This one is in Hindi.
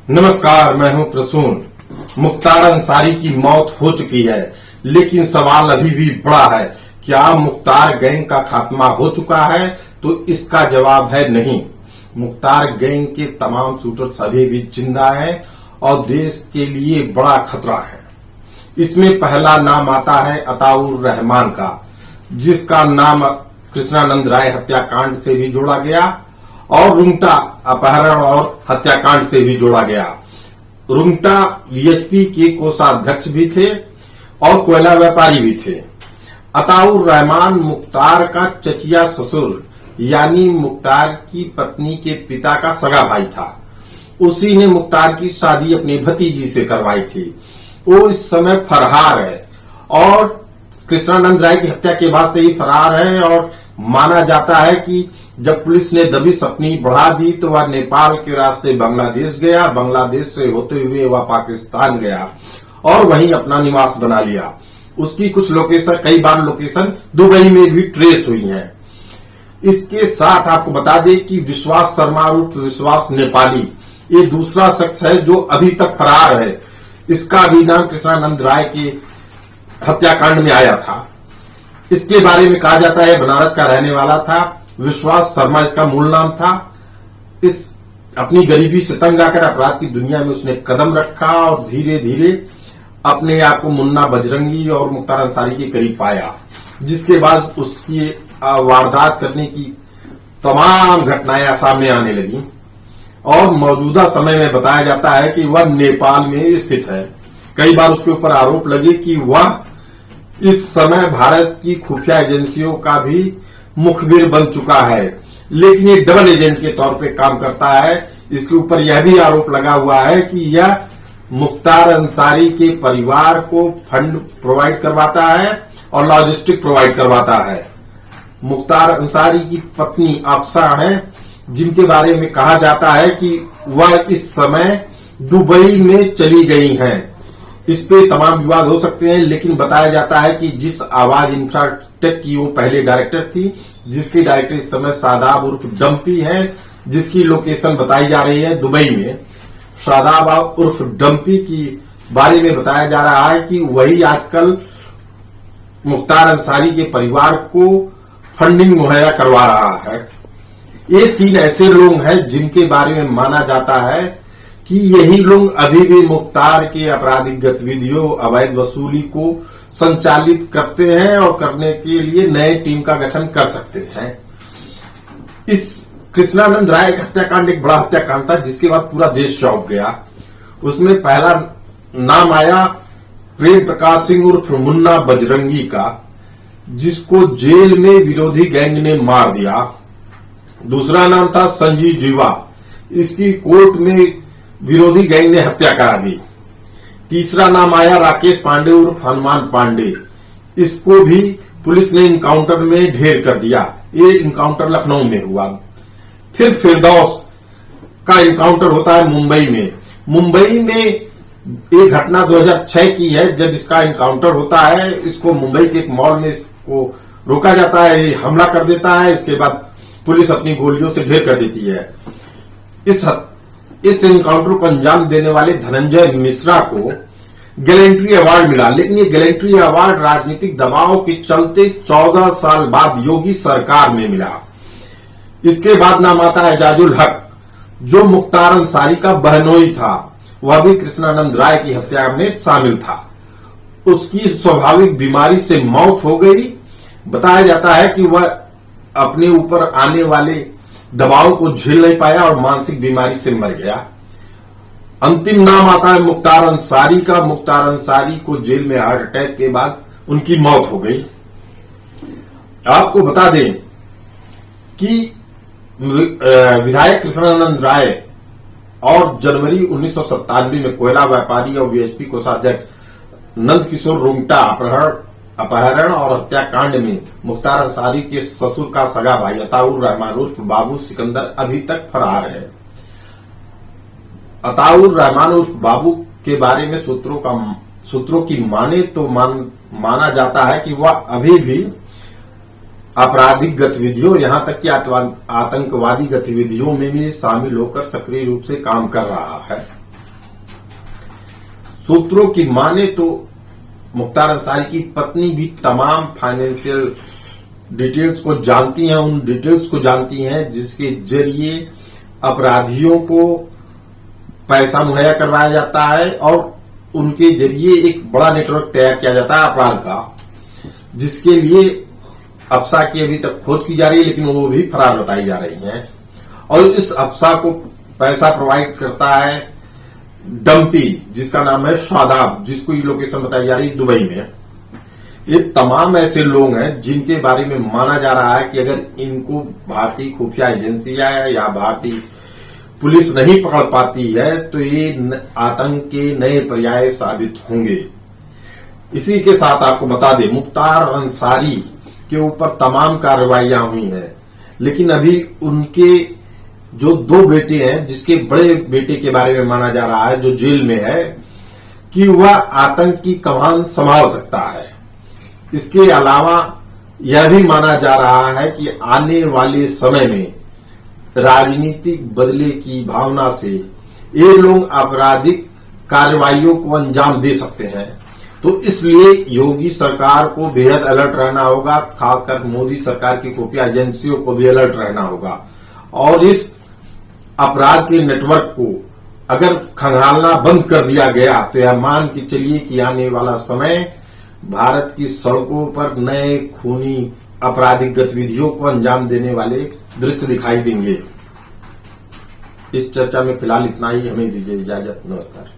नमस्कार, मैं हूं प्रसून। मुख्तार अंसारी की मौत हो चुकी है, लेकिन सवाल अभी भी बड़ा है। क्या मुख्तार गैंग का खात्मा हो चुका है? तो इसका जवाब है नहीं। मुख्तार गैंग के तमाम शूटर अभी भी जिंदा हैं और देश के लिए बड़ा खतरा है। इसमें पहला नाम आता है अताउर रहमान का, जिसका नाम कृष्णानंद राय हत्याकांड से भी जोड़ा गया और रुंगटा अपहरण और हत्याकांड से भी जोड़ा गया। रुंगटा वीएचपी के कोषाध्यक्ष भी थे और कोयला व्यापारी भी थे। अताउर रहमान मुख्तार का चचिया ससुर यानी मुख्तार की पत्नी के पिता का सगा भाई था। उसी ने मुख्तार की शादी अपनी भतीजी से करवाई थी। वो इस समय फरार है और कृष्णानंद राय की हत्या के बाद से ही फरार है और माना जाता है कि जब पुलिस ने दबिश अपनी बढ़ा दी तो वह नेपाल के रास्ते बांग्लादेश गया, बांग्लादेश से होते हुए वह पाकिस्तान गया और वहीं अपना निवास बना लिया। उसकी कुछ लोकेशन, कई बार लोकेशन दुबई में भी ट्रेस हुई हैं। इसके साथ आपको बता दें कि विश्वास शर्मा उर्फ विश्वास नेपाली ये दूसरा शख्स है जो अभी तक फरार है। इसका भी नाम कृष्णानंद राय के हत्याकांड में आया था। इसके बारे में कहा जाता है बनारस का रहने वाला था। विश्वास शर्मा इसका मूल नाम था। इस अपनी गरीबी से तंग आकर अपराध की दुनिया में उसने कदम रखा और धीरे धीरे अपने आप को मुन्ना बजरंगी और मुख्तार अंसारी के करीब पाया, जिसके बाद उसकी वारदात करने की तमाम घटनाएं सामने आने लगी और मौजूदा समय में बताया जाता है कि वह नेपाल में स्थित है। कई बार उसके ऊपर आरोप लगे कि वह इस समय भारत की खुफिया एजेंसियों का भी मुखबिर बन चुका है, लेकिन ये डबल एजेंट के तौर पे काम करता है। इसके ऊपर यह भी आरोप लगा हुआ है कि यह मुख्तार अंसारी के परिवार को फंड प्रोवाइड करवाता है और लॉजिस्टिक प्रोवाइड करवाता है। मुख्तार अंसारी की पत्नी अफसा हैं, जिनके बारे में कहा जाता है कि वह इस समय दुबई में चली गई हैं। इस पे तमाम विवाद हो सकते हैं, लेकिन बताया जाता है कि जिस आवाज इंफ्राटेक की वो पहले डायरेक्टर थी, जिसकी डायरेक्टर इस समय शादाब उर्फ डंपी है, जिसकी लोकेशन बताई जा रही है दुबई में। शादाब उर्फ डंपी की बारे में बताया जा रहा है कि वही आजकल मुख्तार अंसारी के परिवार को फंडिंग मुहैया करवा रहा है। ये तीन ऐसे लोग हैं जिनके बारे में माना जाता है कि यही लोग अभी भी मुख्तार के आपराधिक गतिविधियों, अवैध वसूली को संचालित करते हैं और करने के लिए नए टीम का गठन कर सकते हैं। इस कृष्णानंद राय का हत्याकांड एक बड़ा हत्याकांड था, जिसके बाद पूरा देश चौंक गया। उसमें पहला नाम आया प्रेम प्रकाश सिंह उर्फ मुन्ना बजरंगी का, जिसको जेल में विरोधी गैंग ने मार दिया। दूसरा नाम था संजीव जीवा, इसकी कोर्ट में विरोधी गैंग ने हत्या करा दी। तीसरा नाम आया राकेश पांडे उर्फ हनुमान पांडे, इसको भी पुलिस ने इनकाउंटर में ढेर कर दिया। ये इनकाउंटर लखनऊ में हुआ। फिर फिरदौस का इनकाउंटर होता है मुंबई में। मुंबई में एक घटना 2006 की है, जब इसका इनकाउंटर होता है। इसको मुंबई के एक मॉल में इसको रोका जाता है, हमला कर देता है। इसके बाद पुलिस अपनी गोलियों से ढेर कर देती है। इस एनकाउंटर को अंजाम देने वाले धनंजय मिश्रा को गैलेंट्री अवार्ड मिला, लेकिन ये गैलेंट्री अवार्ड राजनीतिक दबाव के चलते 14 साल बाद योगी सरकार में मिला। इसके बाद नाम आता है एजाजुल हक, जो मुख्तार अंसारी का बहनोई था। वह भी कृष्णानंद राय की हत्या में शामिल था। उसकी स्वाभाविक बीमारी से मौत हो गई। बताया जाता है कि वह अपने ऊपर आने वाले दबाव को झेल नहीं पाया और मानसिक बीमारी से मर गया। अंतिम नाम आता है मुख्तार अंसारी का। मुख्तार अंसारी को जेल में हार्ट अटैक के बाद उनकी मौत हो गई। आपको बता दें कि विधायक कृष्णानंद राय और जनवरी 1997 में कोयला व्यापारी और वीएचपी कोषाध्यक्ष नंदकिशोर रुंगटा अपहरण और हत्याकांड में मुख्तार अंसारी के ससुर का सगा भाई अताउर रहमान उर्फ बाबू सिकंदर अभी तक फरार है। अताउर रहमान उर्फ बाबू के बारे में सूत्रों की माने तो माना जाता है कि वह अभी भी आपराधिक गतिविधियों, यहां तक कि आतंकवादी गतिविधियों में भी शामिल होकर सक्रिय रूप से काम कर रहा है। सूत्रों की माने तो मुख्तार अंसारी की पत्नी भी तमाम फाइनेंशियल डिटेल्स को जानती हैं, उन डिटेल्स को जानती हैं जिसके जरिए अपराधियों को पैसा मुहैया करवाया जाता है और उनके जरिए एक बड़ा नेटवर्क तैयार किया जाता है अपराध का, जिसके लिए अफसा की अभी तक खोज की जा रही है, लेकिन वो भी फरार बताई जा रही हैं। और इस अफसा को पैसा प्रोवाइड करता है डम्पी, जिसका नाम है शादाब, जिसको ये लोकेशन बताई जा रही है दुबई में। ये तमाम ऐसे लोग हैं जिनके बारे में माना जा रहा है कि अगर इनको भारतीय खुफिया एजेंसियां या भारतीय पुलिस नहीं पकड़ पाती है तो ये आतंक के नए पर्याय साबित होंगे। इसी के साथ आपको बता दें, मुख्तार अंसारी के ऊपर तमाम कार्रवाइयां हुई हैं, लेकिन अभी उनके जो 2 बेटे हैं, जिसके बड़े बेटे के बारे में माना जा रहा है जो जेल में है, कि वह आतंक की कमान संभाल सकता है। इसके अलावा यह भी माना जा रहा है कि आने वाले समय में राजनीतिक बदले की भावना से ये लोग आपराधिक कार्रवाइयों को अंजाम दे सकते हैं। तो इसलिए योगी सरकार को बेहद अलर्ट रहना होगा, खासकर मोदी सरकार की खुफिया एजेंसियों को भी अलर्ट रहना होगा। और इस अपराध के नेटवर्क को अगर खंगालना बंद कर दिया गया तो यह मान के चलिए कि आने वाला समय भारत की सड़कों पर नए खूनी आपराधिक गतिविधियों को अंजाम देने वाले दृश्य दिखाई देंगे। इस चर्चा में फिलहाल इतना ही। हमें दीजिए इजाजत। नमस्कार।